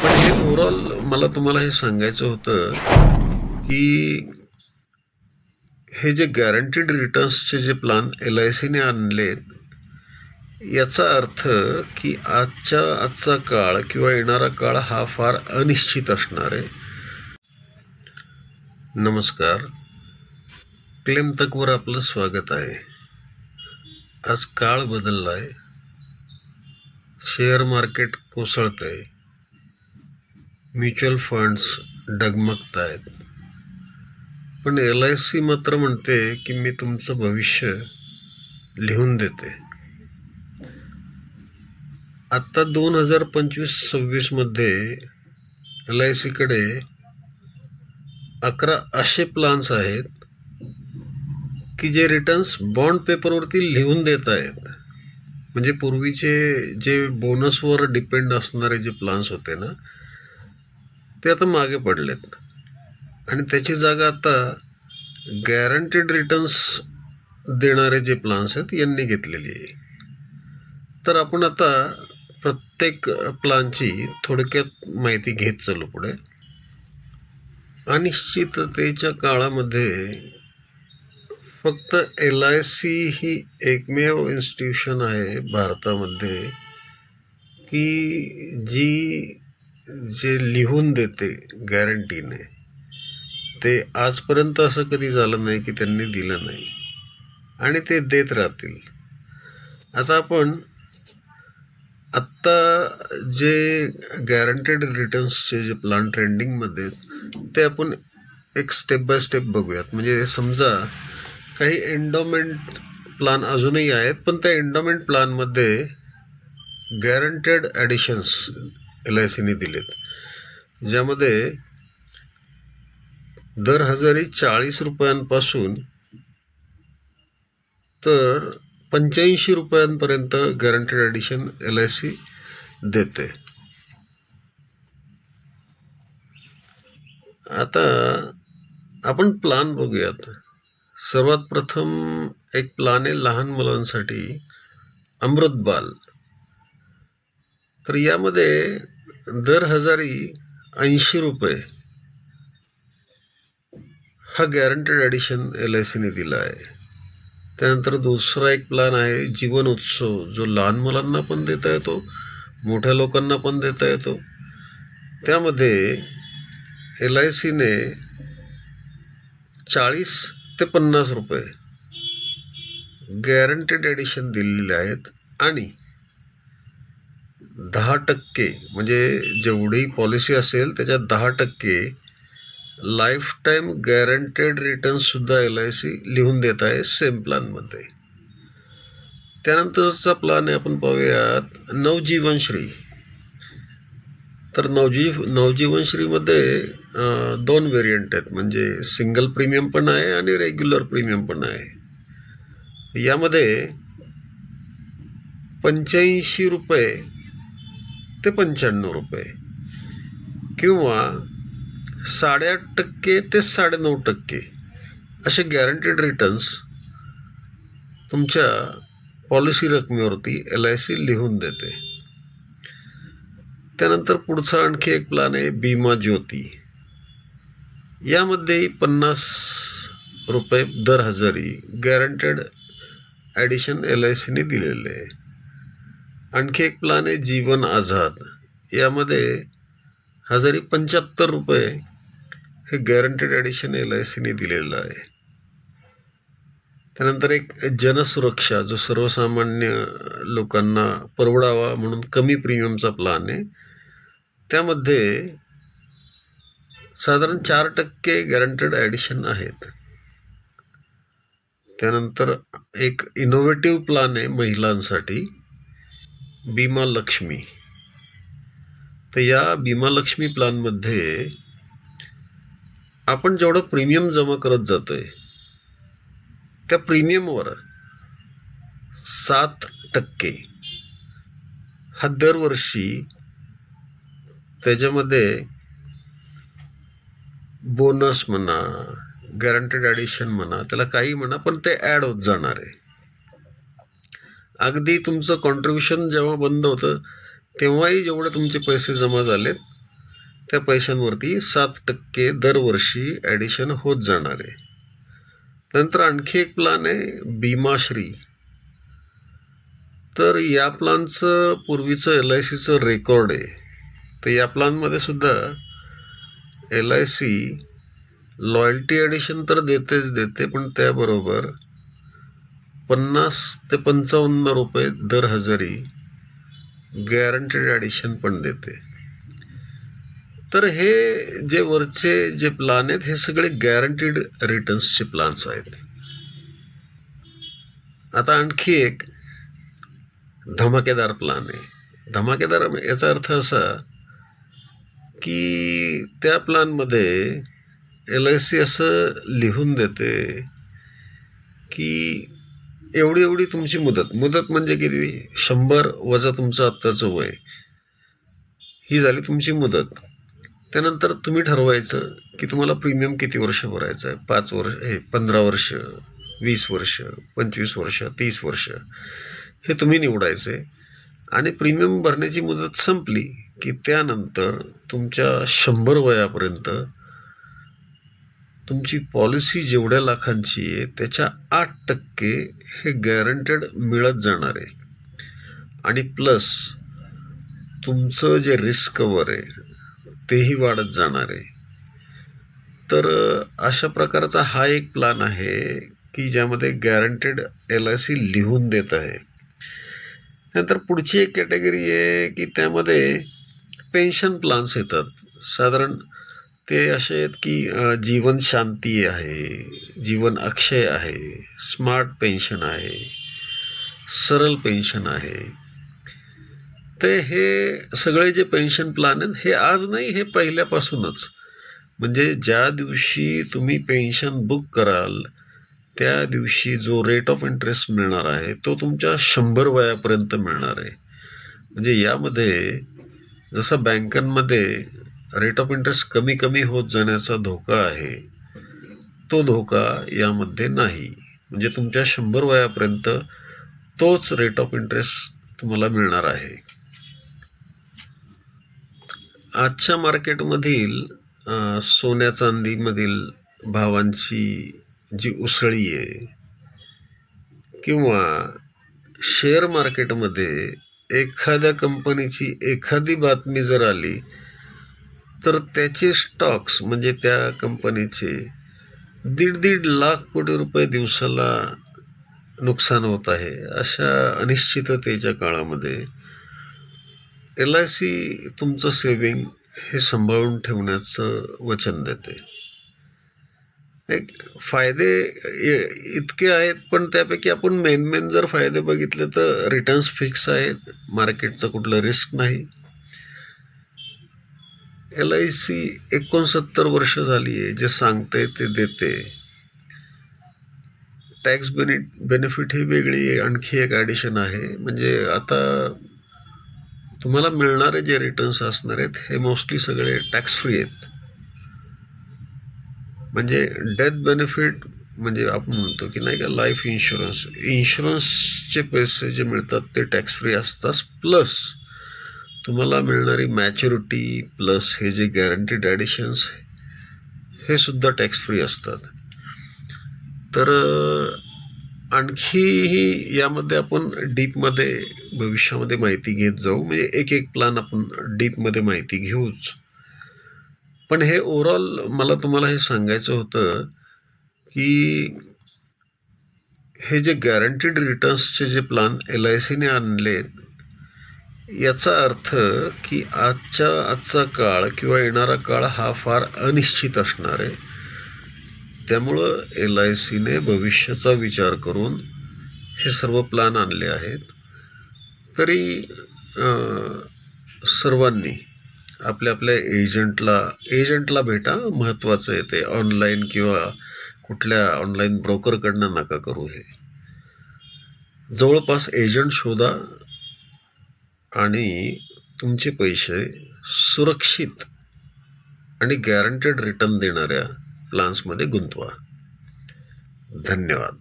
पण हे ओव्हरऑल मला तुम्हाला हे सांगायचं होतं की हे जे गॅरंटीड रिटर्न्सचे जे प्लान LICने आणलेत, याचा अर्थ की आजचा काळ किंवा येणारा काळ हा फार अनिश्चित असणार आहे. नमस्कार, क्लेम तकवर आपलं स्वागत आहे. आज काळ बदललाय, शेअर मार्केट कोसळतंय, म्युच्युअल फंड्स डगमगत आहेत, पण LIC मात्र म्हणते की मी तुमचं भविष्य लिहून देते. आत्ता 2025-26 मध्ये LICकडे 11 असे प्लान्स आहेत की जे रिटर्न्स बॉन्ड पेपरवरती लिहून देत आहेत. म्हणजे पूर्वीचे जे बोनसवर डिपेंड असणारे जे प्लान्स होते ना, ते आता मागे पडलेत आणि त्याची जागा आता गॅरंटीड रिटर्न्स देणारे जे प्लान्स आहेत यांनी घेतलेली आहे. तर आपण आता प्रत्येक प्लानची थोडक्यात माहिती घेत चालू पुढे. अनिश्चिततेच्या काळामध्ये फक्त LIC ही एकमेव इन्स्टिट्यूशन आहे भारतामध्ये की जे लिहून देते गॅरंटीने. ते आजपर्यंत असं कधी झालं नाही की त्यांनी दिलं नाही आणि ते देत राहतील. आता आपण आत्ता जे गॅरंटेड रिटर्न्सचे जे प्लान ट्रेंडिंगमध्ये ते आपण एक स्टेप बाय स्टेप बघूयात. म्हणजे समजा काही एंडोमेंट प्लान अजूनही आहेत, पण त्या एंडोमेंट प्लानमध्ये गॅरंटेड ॲडिशन्स LICने दिलेत, ज्यामध्ये दर हजारी 40 रुपयांपासून तर 85 रुपयांपर्यंत गॅरंटेड ॲडिशन LIC देते. आता आपण प्लान बघूयात. सर्वात प्रथम एक प्लान आहे लहान मुलांसाठी, अमृत बाल. तर यामध्ये दर हजारी 80 रुपये हा गॅरंटेड ॲडिशन LICने दिला आहे. त्यानंतर दुसरा एक प्लान आहे जीवन उत्सव, जो लहान मुलांना पण देता येतो, मोठ्या लोकांना पण देता येतो. त्यामध्ये LICने 40 ते 50 रुपये गॅरंटेड ॲडिशन दिलेले आहेत आणि 10% म्हणजे जेवढी पॉलिसी असेल त्याच्यात 10% लाईफ टाईम गॅरंटेड रिटर्न्ससुद्धा LIC लिहून देत आहे सेम प्लॅनमध्ये. त्यानंतरचा प्लान आहे आपण पाहूयात नवजीवनश्री. तर नवजीवनश्रीमध्ये 2 व्हेरियंट आहेत, म्हणजे सिंगल प्रीमियम पण आहे आणि रेग्युलर प्रीमियम पण आहे. यामध्ये 85 रुपये ते 95 रुपये किंवा 8.5% ते 9.5% असे गॅरंटेड रिटर्न्स तुमच्या पॉलिसी रकमेवरती LIC लिहून देते. त्यानंतर पुढचा आणखी एक प्लान आहे बीमा ज्योती. यामध्ये 50 रुपये दर हजारी गॅरंटेड ॲडिशन LICने दिलेले आहे. आणखी एक प्लान आहे जीवन आझाद. यामध्ये हजारी 75 रुपये हे गॅरंटेड ॲडिशन LICने दिलेलं आहे. त्यानंतर एक जनसुरक्षा, जो सर्वसामान्य लोकांना परवडावा म्हणून कमी प्रीमियमचा प्लान आहे. त्यामध्ये साधारण 4% गॅरंटेड ॲडिशन आहेत. त्यानंतर एक इनोव्हेटिव्ह प्लान आहे महिलांसाठी, बीमा लक्ष्मी. तर या बीमा लक्ष्मी प्लानमध्ये आपण जेवढं प्रीमियम जमा करत जातोय त्या प्रीमियमवर 7% हा दरवर्षी त्याच्यामध्ये बोनस म्हणा, गॅरंटेड ॲडिशन म्हणा, त्याला काही म्हणा, पण ते ॲड होत जाणार आहे. अगदी तुमचं कॉन्ट्रीब्युशन जेव्हा बंद होतं तेव्हाही जेवढे तुमचे पैसे जमा झालेत त्या पैशांवरती 7% दरवर्षी ॲडिशन होत जाणार आहे. नंतर आणखी एक प्लान आहे भीमाश्री. तर या प्लानचं पूर्वीचं LICचं रेकॉर्ड आहे. तर या प्लानमध्ये सुद्धा LIC लॉयल्टी ॲडिशन तर देते, पण त्याबरोबर 50 ते 55 रुपये दर हजारी गॅरंटेड ॲडिशन पण देते. तर हे जे वरचे जे प्लान आहेत हे सगळे गॅरंटीड रिटर्न्सचे प्लान्स आहेत. आता आणखी एक धमाकेदार प्लान आहे. धमाकेदार याचा अर्थ असा की त्या प्लानमध्ये LIC असं लिहून देते की एवढी तुमची मुदत म्हणजे किती, 100 वजा तुमचं आत्ताचं वय, ही झाली तुमची मुदत. त्यानंतर तुम्ही ठरवायचं की तुम्हाला प्रीमियम किती वर्ष भरायचं आहे. 5 वर्ष, 15 वर्ष, 20 वर्ष, 25 वर्ष, 30 वर्ष, हे तुम्ही निवडायचे. आणि प्रीमियम भरण्याची मुदत संपली की त्यानंतर तुमच्या 100 वयापर्यंत तुमची पॉलिसी जेवढ्या लाखांची आहे त्याच्या 8% हे गॅरंटेड मिळत जाणार आहे. आणि प्लस तुमचं जे रिस्क कव्हर आहे तेही वाढत जाणार आहे. तर अशा प्रकारचा हा एक प्लान आहे की ज्यामध्ये गॅरंटेड LIC लिहून देत आहे. नंतर पुढची एक कॅटेगरी आहे की त्यामध्ये पेन्शन प्लान्स येतात. साधारण ते असे आहेत की जीवन शांती आहे, जीवन अक्षय आहे, स्मार्ट पेन्शन आहे, सरल पेन्शन आहे. ते हे सगळे जे पेन्शन प्लान आहेत हे आज नाही, हे पहिल्यापासूनच, म्हणजे ज्या दिवशी तुम्ही पेन्शन बुक कराल त्या दिवशी जो रेट ऑफ इंटरेस्ट मिळणार आहे तो तुमच्या 100 वयापर्यंत मिळणार आहे. म्हणजे यामध्ये जसं बँकांमध्ये रेट ऑफ इंटरेस्ट कमी होत जाण्याचा धोका आहे, तो धोका यामध्ये नाही. म्हणजे तुमच्या 100 वयापर्यंत तोच रेट ऑफ इंटरेस्ट तुम्हाला मिळणार आहे. आजच्या मार्केटमधील सोन्या चांदीमधील भावांची जी उसळी आहे किंवा शेअर मार्केटमध्ये एखाद्या कंपनीची एखादी बातमी जर आली तर त्याचे स्टॉक्स म्हणजे त्या कंपनीचे 1.5 लाख कोटी रुपये दिवसाला नुकसान होत आहे. अशा अनिश्चिततेच्या काळामध्ये LIC तुमचं सेविंग हे सांभाळून ठेवण्याचं वचन देते. एक फायदे इतके आहेत, पण त्यापैकी आपण मेन जर फायदे बघितले तर रिटर्न्स फिक्स आहेत, मार्केटचं कुठलं रिस्क नाही. LIC 69 वर्ष झाली आहे, जे सांगते ते देते. टॅक्स बेनिफिट ही वेगळी आणखी एक ॲडिशन आहे. म्हणजे आता तुम्हाला मिळणारे जे रिटर्न्स असणार आहेत हे मोस्टली सगळे टॅक्स फ्री आहेत. म्हणजे डेथ बेनिफिट म्हणजे आपण म्हणतो की नाही का, लाईफ इन्शुरन्सचे पैसे जे मिळतात ते टॅक्स फ्री असतात. प्लस तुम्हाला मिळणारी मॅच्युरिटी प्लस हे जे गॅरंटीड ॲडिशन्स हे सुद्धा टॅक्स फ्री असतात. तर आणखीही यामध्ये आपण डीपमध्ये भविष्यामध्ये माहिती घेत जाऊ. म्हणजे एक प्लान आपण डीपमध्ये माहिती घेऊच. पण हे ओव्हरऑल मला तुम्हाला हे सांगायचं होतं की हे जे गॅरंटीड रिटर्न्सचे जे प्लान LICने आणले, याचा अर्थ की आजचा काळ किंवा येणारा काळ हा फार अनिश्चित असणार आहे. त्यामुळं LICने भविष्याचा विचार करून हे सर्व प्लान आणले आहेत. तरी सर्वांनी आपल्या एजंटला भेटा, महत्त्वाचं आहे ते. ऑनलाईन किंवा कुठल्या ऑनलाईन ब्रोकरकडनं नका करू. हे जवळपास एजंट शोधा आणि तुमचे पैसे सुरक्षित आणि गॅरंटेड रिटर्न देणाऱ्या प्लान्समध्ये गुंतवा. धन्यवाद.